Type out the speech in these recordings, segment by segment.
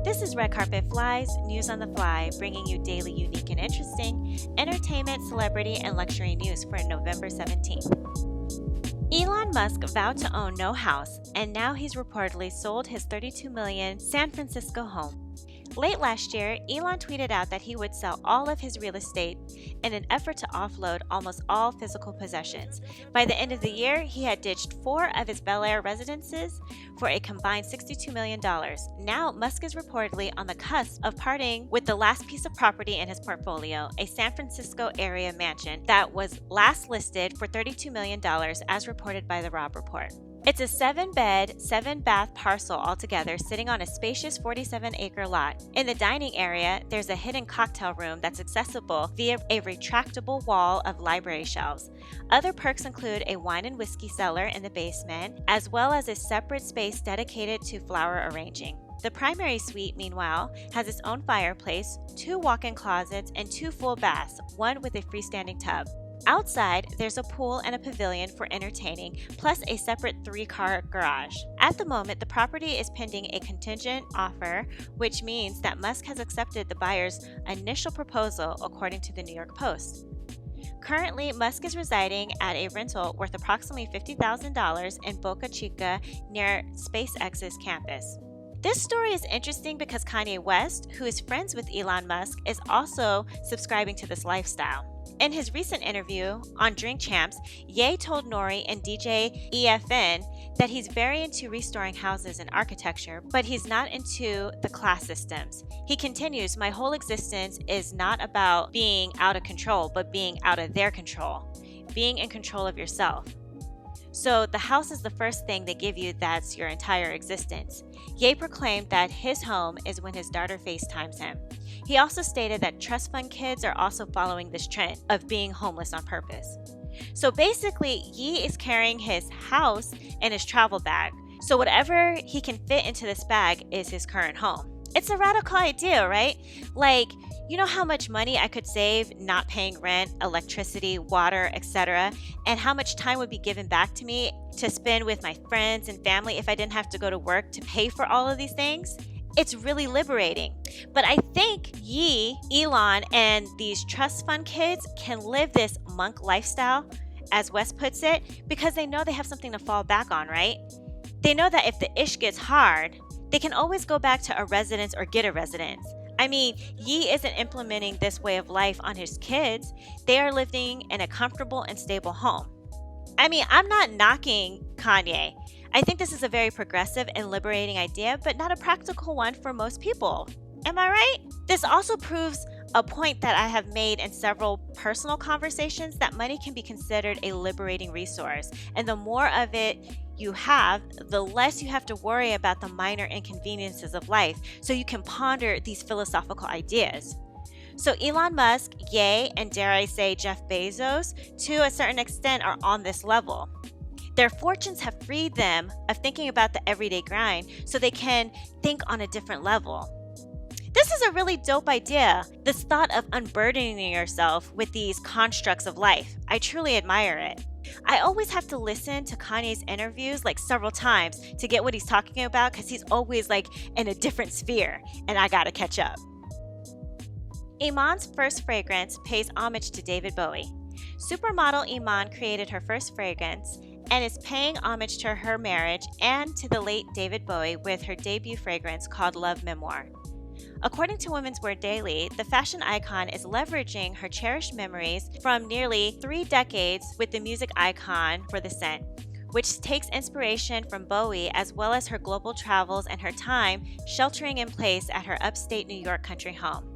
This is Red Carpet Flies, news on the fly, bringing you daily unique and interesting entertainment, celebrity, and luxury news for November 17th. Elon Musk vowed to own no house, and now he's reportedly sold his $32 million San Francisco home. Late last year, Elon tweeted out that he would sell all of his real estate in an effort to offload almost all physical possessions. By the end of the year, he had ditched 4 of his Bel Air residences for a combined $62 million. Now, Musk is reportedly on the cusp of parting with the last piece of property in his portfolio, a San Francisco area mansion that was last listed for $32 million as reported by the Robb Report. It's a 7-bed, 7-bath parcel altogether sitting on a spacious 47-acre lot. In the dining area, there's a hidden cocktail room that's accessible via a retractable wall of library shelves. Other perks include a wine and whiskey cellar in the basement, as well as a separate space dedicated to flower arranging. The primary suite, meanwhile, has its own fireplace, 2 walk-in closets, and 2 full baths, one with a freestanding tub. Outside, there's a pool and a pavilion for entertaining, plus a separate 3-car garage. At the moment, the property is pending a contingent offer, which means that Musk has accepted the buyer's initial proposal, according to the New York Post. Currently, Musk is residing at a rental worth approximately $50,000 in Boca Chica near SpaceX's campus. This story is interesting because Kanye West, who is friends with Elon Musk, is also subscribing to this lifestyle. In his recent interview on Drink Champs, Ye told Nori and DJ EFN that he's very into restoring houses and architecture, but he's not into the class systems. He continues, "My whole existence is not about being out of control, but being out of their control, being in control of yourself. So the house is the first thing they give you that's your entire existence." Ye proclaimed that his home is when his daughter FaceTimes him. He also stated that trust fund kids are also following this trend of being homeless on purpose. So basically, Ye is carrying his house in his travel bag. So whatever he can fit into this bag is his current home. It's a radical idea, right? Like, you know how much money I could save not paying rent, electricity, water, etc., and how much time would be given back to me to spend with my friends and family if I didn't have to go to work to pay for all of these things? It's really liberating. But I think Ye, Elon, and these trust fund kids can live this monk lifestyle, as West puts it, because they know they have something to fall back on, right? They know that if the ish gets hard, they can always go back to a residence or get a residence. I mean, Ye isn't implementing this way of life on his kids. They are living in a comfortable and stable home. I mean, I'm not knocking Kanye. I think this is a very progressive and liberating idea, but not a practical one for most people. Am I right? This also proves a point that I have made in several personal conversations, that money can be considered a liberating resource. And the more of it you have, the less you have to worry about the minor inconveniences of life, so you can ponder these philosophical ideas. So Elon Musk, Ye, and dare I say Jeff Bezos, to a certain extent are on this level. Their fortunes have freed them of thinking about the everyday grind, so they can think on a different level. This is a really dope idea, this thought of unburdening yourself with these constructs of life. I truly admire it. I always have to listen to Kanye's interviews like several times to get what he's talking about, because he's always like in a different sphere, and I gotta catch up. Iman's first fragrance pays homage to David Bowie. Supermodel Iman created her first fragrance and is paying homage to her marriage and to the late David Bowie with her debut fragrance called Love Memoir. According to Women's Wear Daily, the fashion icon is leveraging her cherished memories from nearly 3 decades with the music icon for the scent, which takes inspiration from Bowie as well as her global travels and her time sheltering in place at her upstate New York country home.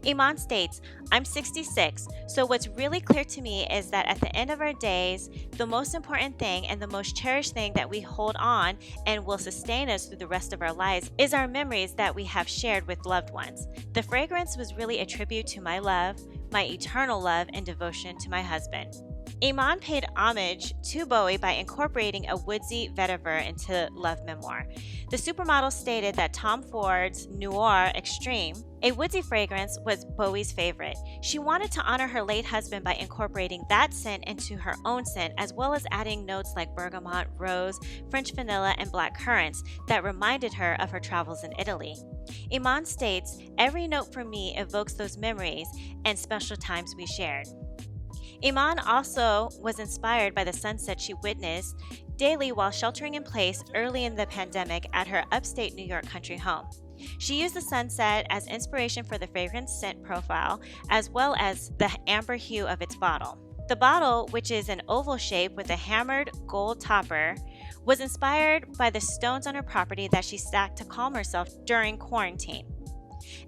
Iman states, "I'm 66, so what's really clear to me is that at the end of our days, the most important thing and the most cherished thing that we hold on and will sustain us through the rest of our lives is our memories that we have shared with loved ones. The fragrance was really a tribute to my love, my eternal love and devotion to my husband." Iman paid homage to Bowie by incorporating a woodsy vetiver into Love Memoir. The supermodel stated that Tom Ford's Noir Extreme, a woodsy fragrance, was Bowie's favorite. She wanted to honor her late husband by incorporating that scent into her own scent, as well as adding notes like bergamot, rose, French vanilla, and black currants that reminded her of her travels in Italy. Iman states, "Every note for me evokes those memories and special times we shared." Iman also was inspired by the sunset she witnessed daily while sheltering in place early in the pandemic at her upstate New York country home. She used the sunset as inspiration for the fragrance scent profile, as well as the amber hue of its bottle. The bottle, which is an oval shape with a hammered gold topper, was inspired by the stones on her property that she stacked to calm herself during quarantine.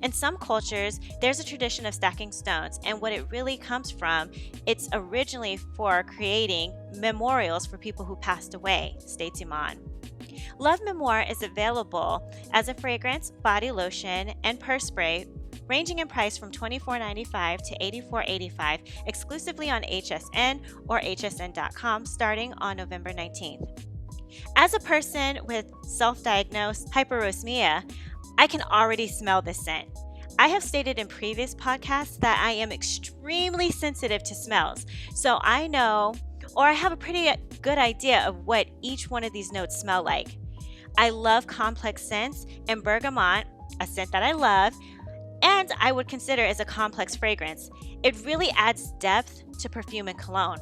In some cultures, there's a tradition of stacking stones, and what it really comes from, it's originally for creating memorials for people who passed away, states Iman. Love Memoir is available as a fragrance, body lotion, and purse spray, ranging in price from $24.95 to $84.85, exclusively on HSN or hsn.com, starting on November 19th. As a person with self-diagnosed hyperosmia, I can already smell this scent. I have stated in previous podcasts that I am extremely sensitive to smells, so I know, or I have a pretty good idea of what each one of these notes smell like. I love complex scents, and bergamot, a scent that I love, and I would consider as a complex fragrance. It really adds depth to perfume and cologne.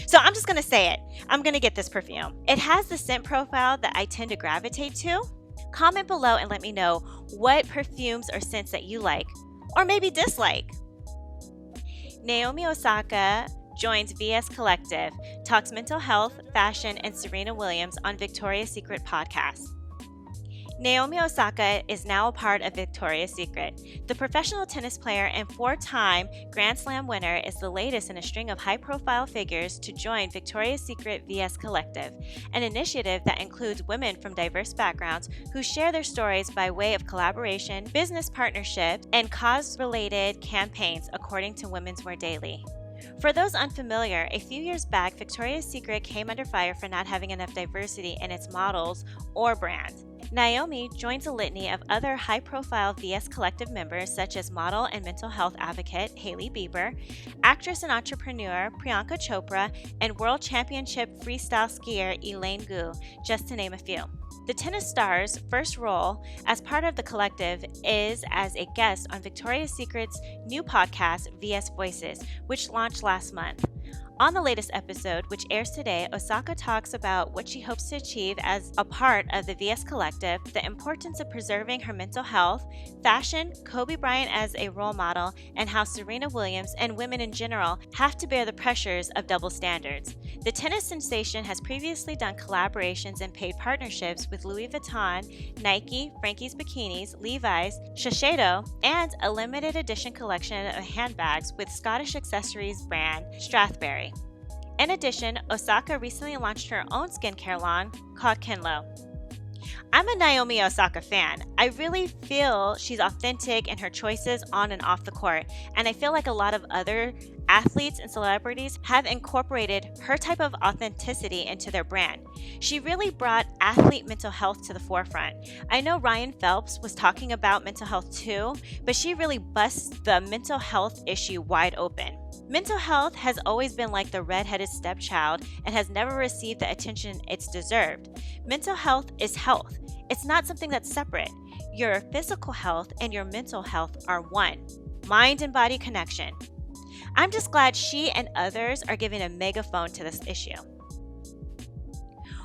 So I'm just gonna say it. I'm gonna get this perfume. It has the scent profile that I tend to gravitate to. Comment below and let me know what perfumes or scents that you like, or maybe dislike. Naomi Osaka joins VS Collective, talks mental health, fashion, and Serena Williams on Victoria's Secret podcast. Naomi Osaka is now a part of Victoria's Secret. The professional tennis player and four-time Grand Slam winner is the latest in a string of high-profile figures to join Victoria's Secret VS Collective, an initiative that includes women from diverse backgrounds who share their stories by way of collaboration, business partnership, and cause-related campaigns, according to Women's Wear Daily. For those unfamiliar, a few years back, Victoria's Secret came under fire for not having enough diversity in its models or brand. Naomi joins a litany of other high-profile VS Collective members such as model and mental health advocate Hailey Bieber, actress and entrepreneur Priyanka Chopra, and world championship freestyle skier Elaine Gu, just to name a few. The tennis star's first role as part of the collective is as a guest on Victoria's Secret's new podcast, VS Voices, which launched last month. On the latest episode, which airs today, Osaka talks about what she hopes to achieve as a part of the VS Collective, the importance of preserving her mental health, fashion, Kobe Bryant as a role model, and how Serena Williams and women in general have to bear the pressures of double standards. The tennis sensation has previously done collaborations and paid partnerships with Louis Vuitton, Nike, Frankie's Bikinis, Levi's, Shiseido, and a limited edition collection of handbags with Scottish accessories brand Strathberry. In addition, Osaka recently launched her own skincare line called Kenlo. I'm a Naomi Osaka fan. I really feel she's authentic in her choices on and off the court, and I feel like a lot of other athletes and celebrities have incorporated her type of authenticity into their brand. She really brought athlete mental health to the forefront. I know Ryan Phelps was talking about mental health too, but she really busts the mental health issue wide open. Mental health has always been like the redheaded stepchild and has never received the attention it's deserved. Mental health is health. It's not something that's separate. Your physical health and your mental health are one. Mind and body connection. I'm just glad she and others are giving a megaphone to this issue.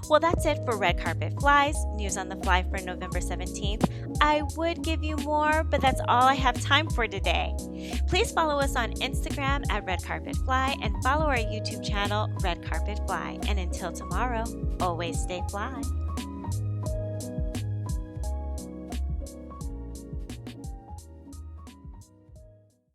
Well, that's it for Red Carpet Flies, news on the fly for November 17th. I would give you more, but that's all I have time for today. Please follow us on Instagram at Red Carpet Fly and follow our YouTube channel, Red Carpet Fly. And until tomorrow, always stay fly.